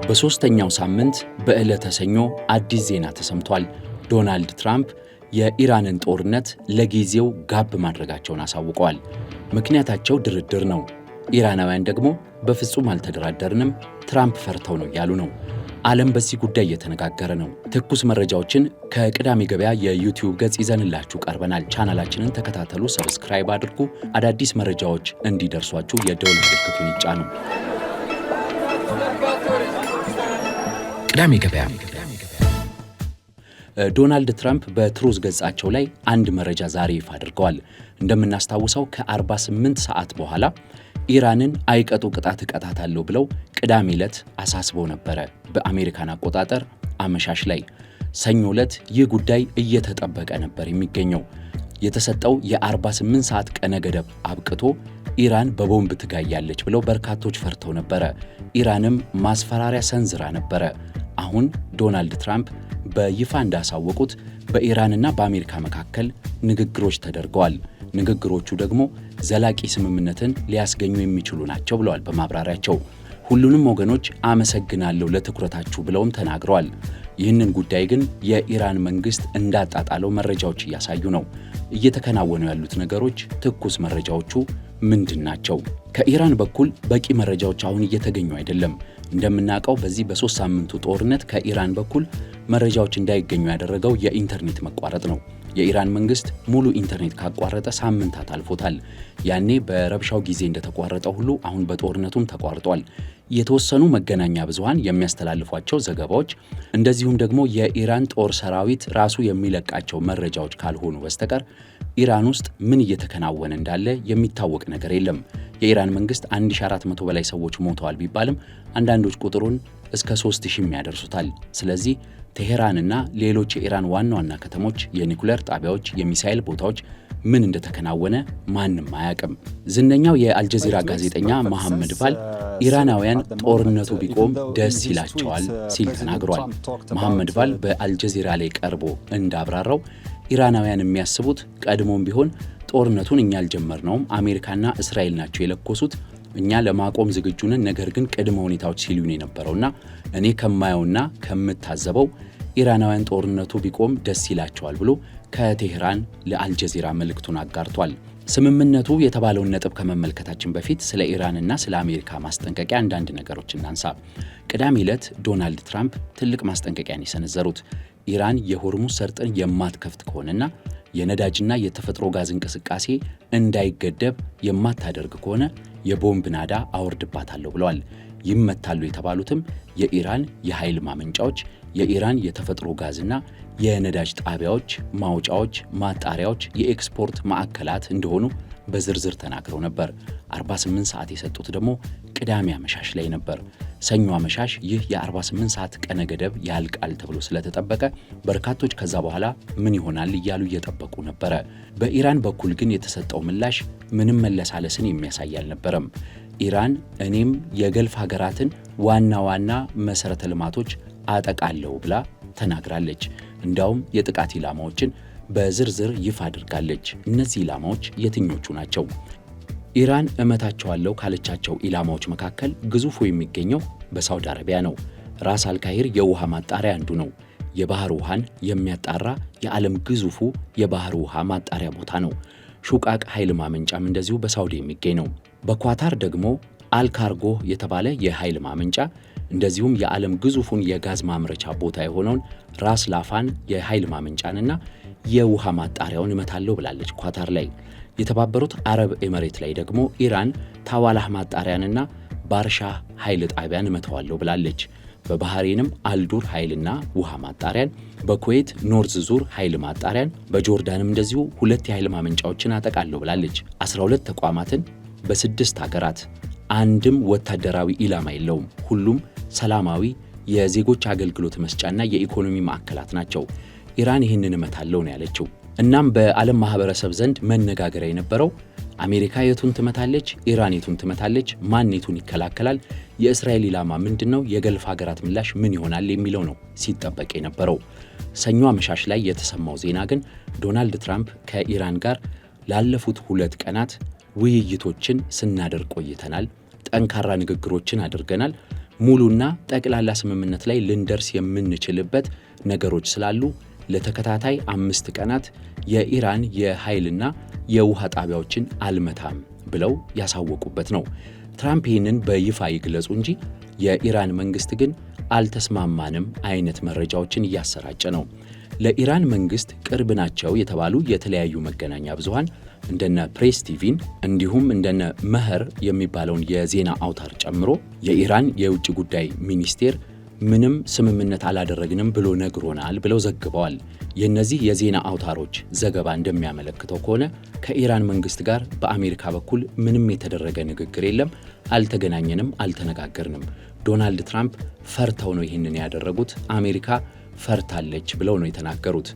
በሶስተኛው ሳምንት በዕለተ ሰኞ አዲስ ዜና ተሰምቷል። ዶናልድ ትራምፕ የኢራንን ጦርነት ለጊዜው ጋብ ማድረጋቸውን አሳውቀዋል። ምክንያታቸው ድርድር ነው። ኢራናውያን ደግሞ በፍጹም አልተደራደርንም፣ ትራምፕ ፈርተው ነው ያሉ ነው። ዓለም በዚህ ጉዳይ እየተነጋገረ ነው። ትኩስ መረጃዎችን ከቅዳሜ ገበያ የዩቲዩብ ገጽ ይዘንላችሁ ቀርበናል። ቻናላችንን ተከታተሉ፣ ሰብስክራይብ አድርጉ። አዳዲስ መረጃዎች እንዲደርሷችሁ የደወል ምልክቱን ይጫኑ። ቅዳሜ ገበያ። ዶናልድ ትራምፕ በትሩዝ ገጻቸው ላይ አንድ መረጃ ዛሬ ይፋ አድርገዋል። እንደምናስታውሰው ከ48 ሰዓት በኋላ ኢራንን አይቀጡ ቅጣት እቀጣታለሁ ብለው ቅዳሜ ዕለት አሳስበው ነበረ። በአሜሪካን አቆጣጠር አመሻሽ ላይ ሰኞ ዕለት ይህ ጉዳይ እየተጠበቀ ነበር የሚገኘው። የተሰጠው የ48 ሰዓት ቀነ ገደብ አብቅቶ ኢራን በቦምብ ትጋያለች ብለው በርካቶች ፈርተው ነበረ። ኢራንም ማስፈራሪያ ሰንዝራ ነበረ። አሁን ዶናልድ ትራምፕ በይፋ እንዳሳወቁት በኢራንና በአሜሪካ መካከል ንግግሮች ተደርገዋል። ንግግሮቹ ደግሞ ዘላቂ ስምምነትን ሊያስገኙ የሚችሉ ናቸው ብለዋል። በማብራሪያቸው ሁሉንም ወገኖች አመሰግናለሁ ለትኩረታችሁ ብለውም ተናግረዋል። ይህንን ጉዳይ ግን የኢራን መንግስት እንዳጣጣለው መረጃዎች እያሳዩ ነው። እየተከናወኑ ያሉት ነገሮች፣ ትኩስ መረጃዎቹ ምንድን ናቸው? ከኢራን በኩል በቂ መረጃዎች አሁን እየተገኙ አይደለም። እንደምናውቀው በዚህ በ3 ሳምንቱ ጦርነት ከኢራን በኩል መረጃዎች እንዳይገኙ ያደረገው የኢንተርኔት መቋረጥ ነው። የኢራን መንግስት ሙሉ ኢንተርኔት ካቋረጠ ሳምንታት አልፎታል። ያኔ በረብሻው ጊዜ እንደተቋረጠ ሁሉ አሁን በጦርነቱም ተቋርጧል። የተወሰኑ መገናኛ ብዙሃን የሚያስተላልፏቸው ዘገባዎች እንደዚሁም ደግሞ የኢራን ጦር ሰራዊት ራሱ የሚለቃቸው መረጃዎች ካልሆኑ በስተቀር ኢራን ውስጥ ምን እየተከናወነ እንዳለ የሚታወቅ ነገር የለም። የኢራን መንግስት 1400 በላይ ሰዎች ሞተዋል ቢባልም አንዳንዶች ቁጥሩን እስከ 3000 ያደርሱታል። ስለዚህ ቴሄራንና ሌሎች የኢራን ዋና ዋና ከተሞች፣ የኒኩሌር ጣቢያዎች፣ የሚሳኤል ቦታዎች ምን እንደተከናወነ ማንም አያውቅም። ዝነኛው የአልጀዚራ ጋዜጠኛ መሐመድ ቫል ኢራናውያን ጦርነቱ ቢቆም ደስ ይላቸዋል ሲል ተናግሯል። መሐመድ ቫል በአልጀዚራ ላይ ቀርቦ እንዳብራራው ኢራናውያን የሚያስቡት ቀድሞም ቢሆን ጦርነቱን እኛ አልጀመርነውም፣ አሜሪካና እስራኤል ናቸው የለኮሱት፣ እኛ ለማቆም ዝግጁ ነን፣ ነገር ግን ቅድመ ሁኔታዎች ሲሉን የነበረውና እኔ ከማየውና ከምታዘበው ኢራናውያን ጦርነቱ ቢቆም ደስ ይላቸዋል ብሎ ከቴህራን ለአልጀዚራ መልእክቱን አጋርቷል። ስምምነቱ የተባለውን ነጥብ ከመመልከታችን በፊት ስለ ኢራንና ስለ አሜሪካ ማስጠንቀቂያ አንዳንድ ነገሮች እናንሳ። ቅዳሜ ዕለት ዶናልድ ትራምፕ ትልቅ ማስጠንቀቂያን የሰነዘሩት ኢራን የሆርሙዝ ሰርጥን የማትከፍት ከሆነና የነዳጅና የተፈጥሮ ጋዝ እንቅስቃሴ እንዳይገደብ የማታደርግ ከሆነ የቦምብ ናዳ አወርድባታለሁ ብለዋል። ይመታሉ የተባሉትም የኢራን የኃይል ማመንጫዎች፣ የኢራን የተፈጥሮ ጋዝና የነዳጅ ጣቢያዎች፣ ማውጫዎች፣ ማጣሪያዎች፣ የኤክስፖርት ማዕከላት እንደሆኑ በዝርዝር ተናግረው ነበር። 48 ሰዓት የሰጡት ደግሞ ቅዳሜ አመሻሽ ላይ ነበር። ሰኞ አመሻሽ ይህ የ48 ሰዓት ቀነ ገደብ ያልቃል ተብሎ ስለተጠበቀ በርካቶች ከዛ በኋላ ምን ይሆናል እያሉ እየጠበቁ ነበረ። በኢራን በኩል ግን የተሰጠው ምላሽ ምንም መለሳለስን የሚያሳይ አልነበረም። ኢራን እኔም የገልፍ ሀገራትን ዋና ዋና መሰረተ ልማቶች አጠቃለሁ ብላ ተናግራለች። እንዳውም የጥቃት ኢላማዎችን በዝርዝር ይፋ አድርጋለች። እነዚህ ኢላማዎች የትኞቹ ናቸው? ኢራን እመታቸዋለሁ ካለቻቸው ኢላማዎች መካከል ግዙፉ የሚገኘው በሳውዲ አረቢያ ነው። ራስ አልካሂር የውሃ ማጣሪያ አንዱ ነው። የባህር ውሃን የሚያጣራ የዓለም ግዙፉ የባህር ውሃ ማጣሪያ ቦታ ነው። ሹቃቅ ኃይል ማመንጫም እንደዚሁ በሳውዲ የሚገኝ ነው። በኳታር ደግሞ አልካርጎ የተባለ የኃይል ማመንጫ እንደዚሁም የዓለም ግዙፉን የጋዝ ማምረቻ ቦታ የሆነውን ራስ ላፋን የኃይል ማመንጫንና የውሃ ማጣሪያውን እመታለሁ ብላለች ኳታር ላይ። የተባበሩት አረብ ኤምሬት ላይ ደግሞ ኢራን ታዋላህ ማጣሪያንና ባርሻ ኃይል ጣቢያን እመታዋለሁ ብላለች። በባህሬንም አልዱር ኃይልና ውሃ ማጣሪያን፣ በኩዌት ኖርዝ ዙር ኃይል ማጣሪያን፣ በጆርዳንም እንደዚሁ 2 የኃይል ማመንጫዎችን አጠቃለሁ ብላለች። 12 ተቋማትን በ6 ሀገራት። አንድም ወታደራዊ ኢላማ የለውም። ሁሉም ሰላማዊ የዜጎች አገልግሎት መስጫና የኢኮኖሚ ማዕከላት ናቸው። ኢራን ይህንን እመታለሁ ነው ያለችው። እናም በዓለም ማህበረሰብ ዘንድ መነጋገሪያ የነበረው አሜሪካ የቱን ትመታለች፣ ኢራን የቱን ትመታለች፣ ማን የቱን ይከላከላል፣ የእስራኤል ኢላማ ምንድነው፣ የገልፍ ሀገራት ምላሽ ምን ይሆናል የሚለው ነው ሲጠበቅ የነበረው። ሰኞ አመሻሽ ላይ የተሰማው ዜና ግን ዶናልድ ትራምፕ ከኢራን ጋር ላለፉት 2 ቀናት ውይይቶችን ስናደርግ ቆይተናል፣ ጠንካራ ንግግሮችን አድርገናል፣ ሙሉና ጠቅላላ ስምምነት ላይ ልንደርስ የምንችልበት ነገሮች ስላሉ ለተከታታይ 5 ቀናት የኢራን የኃይልና የውሃ ጣቢያዎችን አልመታም ብለው ያሳወቁበት ነው። ትራምፕ ይህንን በይፋ ይግለጹ እንጂ የኢራን መንግስት ግን አልተስማማንም አይነት መረጃዎችን እያሰራጨ ነው። ለኢራን መንግስት ቅርብ ናቸው የተባሉ የተለያዩ መገናኛ ብዙሃን እንደነ ፕሬስ ቲቪን እንዲሁም እንደነ መህር የሚባለውን የዜና አውታር ጨምሮ የኢራን የውጭ ጉዳይ ሚኒስቴር ምንም ስምምነት አላደረግንም ብሎ ነግሮናል ብለው ዘግበዋል። የእነዚህ የዜና አውታሮች ዘገባ እንደሚያመለክተው ከሆነ ከኢራን መንግስት ጋር በአሜሪካ በኩል ምንም የተደረገ ንግግር የለም፣ አልተገናኘንም፣ አልተነጋገርንም። ዶናልድ ትራምፕ ፈርተው ነው ይህንን ያደረጉት፣ አሜሪካ ፈርታለች ብለው ነው የተናገሩት።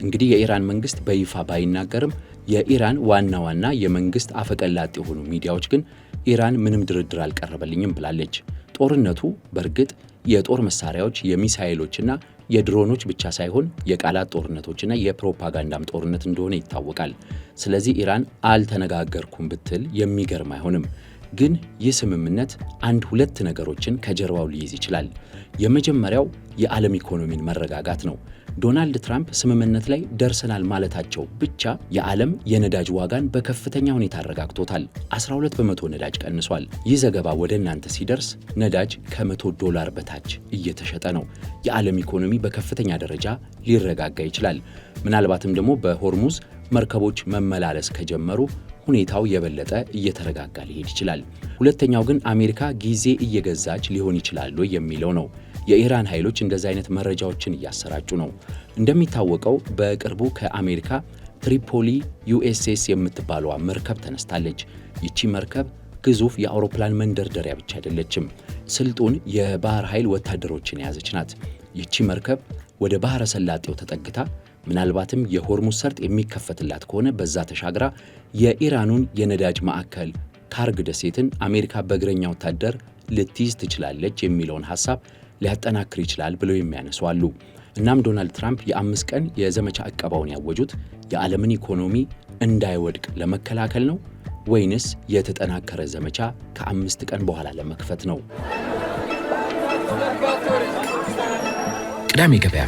እንግዲህ የኢራን መንግስት በይፋ ባይናገርም የኢራን ዋና ዋና የመንግስት አፈቀላጤ የሆኑ ሚዲያዎች ግን ኢራን ምንም ድርድር አልቀረበልኝም ብላለች። ጦርነቱ በእርግጥ የጦር መሳሪያዎች የሚሳኤሎችና የድሮኖች ብቻ ሳይሆን የቃላት ጦርነቶችና የፕሮፓጋንዳም ጦርነት እንደሆነ ይታወቃል። ስለዚህ ኢራን አልተነጋገርኩም ብትል የሚገርም አይሆንም። ግን ይህ ስምምነት 1-2 ነገሮችን ከጀርባው ሊይዝ ይችላል። የመጀመሪያው የዓለም ኢኮኖሚን መረጋጋት ነው። ዶናልድ ትራምፕ ስምምነት ላይ ደርሰናል ማለታቸው ብቻ የዓለም የነዳጅ ዋጋን በከፍተኛ ሁኔታ አረጋግቶታል። 12 በመቶ ነዳጅ ቀንሷል። ይህ ዘገባ ወደ እናንተ ሲደርስ ነዳጅ ከ$100 በታች እየተሸጠ ነው። የዓለም ኢኮኖሚ በከፍተኛ ደረጃ ሊረጋጋ ይችላል። ምናልባትም ደግሞ በሆርሙዝ መርከቦች መመላለስ ከጀመሩ ሁኔታው የበለጠ እየተረጋጋ ሊሄድ ይችላል። ሁለተኛው ግን አሜሪካ ጊዜ እየገዛች ሊሆን ይችላል የሚለው ነው። የኢራን ኃይሎች እንደዚህ አይነት መረጃዎችን እያሰራጩ ነው። እንደሚታወቀው በቅርቡ ከአሜሪካ ትሪፖሊ ዩኤስኤስ የምትባለዋ መርከብ ተነስታለች። ይቺ መርከብ ግዙፍ የአውሮፕላን መንደርደሪያ ብቻ አይደለችም፣ ስልጡን የባህር ኃይል ወታደሮችን የያዘች ናት። ይቺ መርከብ ወደ ባህረ ሰላጤው ተጠግታ ምናልባትም የሆርሙዝ ሰርጥ የሚከፈትላት ከሆነ በዛ ተሻግራ የኢራኑን የነዳጅ ማዕከል ካርግ ደሴትን አሜሪካ በእግረኛ ወታደር ልትይዝ ትችላለች የሚለውን ሐሳብ ሊያጠናክር ይችላል ብለው የሚያነሱ አሉ። እናም ዶናልድ ትራምፕ የ5 ቀን የዘመቻ ዕቀባውን ያወጁት የዓለምን ኢኮኖሚ እንዳይወድቅ ለመከላከል ነው ወይንስ የተጠናከረ ዘመቻ ከ5 ቀን በኋላ ለመክፈት ነው? ቅዳሜ ገበያ